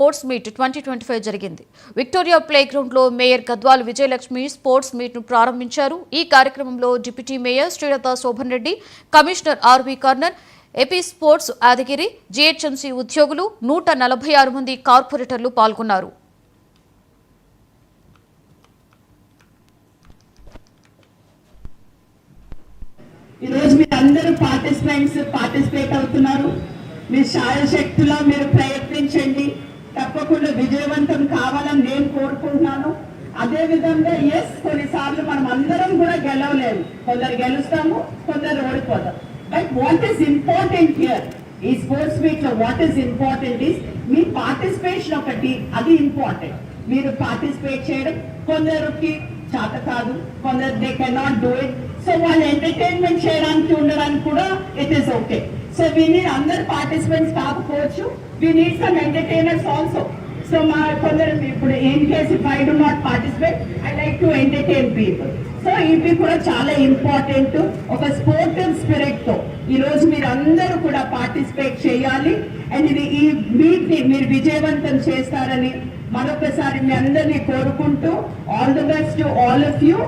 Sports meet 2025 జరిగింది. Victoria playground లో mayor Gadwal Vijayalakshmi sports meet ను ప్రారంభించారు. ఈ కార్యక్రమంలో deputy mayor Srilatha Shobhan Reddy, commissioner RV Karnan, AP sports Yadagiri, GHMC ఉద్యోగులు, 146 మంది కార్పొరేటర్లు పాల్గొన్నారు. ఈరోజు మీరు అందరూ పార్టిసిపేట్ అవుతున్నారు. మీ శాయశక్తులా మీరు ప్రయత్నించండి. తప్పకుండా విజయవంతం కావాలని నేను కోరుకుంటున్నాను. అదే విధంగా కొన్నిసార్లు మనం అందరం కూడా గెలవలేము. కొందరు గెలుస్తాము, కొందరు ఓడిపోతాం. But what is important here, ఈ స్పోర్ట్స్ మీట్ లో వాట్ ఈస్ ఇంపార్టెంట్ ఈస్ మీ పార్టిసిపేషన్ ఒకటి, అది ఇంపార్టెంట్. మీరు పార్టిసిపేట్ చేయడం, కొందరికి చేత కాదు, కొందరు they can not do it. So వాళ్ళు ఎంటర్టైన్మెంట్ చేయడానికి ఉండడానికి కూడా it is okay. So we need అందరు పార్టిసిపెంట్స్ కాకపోవచ్చు, we need some entertainers also. So మా కొందరు ఇప్పుడు in case if I do not participate, I like to entertain people. So ఇవి కూడా చాలా ఇంపార్టెంట్. ఒక స్పోర్టివ్ స్పిరిట్ తో ఈరోజు మీరు అందరూ కూడా పార్టిసిపేట్ చేయాలి. అండ్ ఇది ఈ మీట్ ని మీరు విజయవంతం చేస్తారని మరొకసారి మీ అందరినీ కోరుకుంటూ all the best to all of you.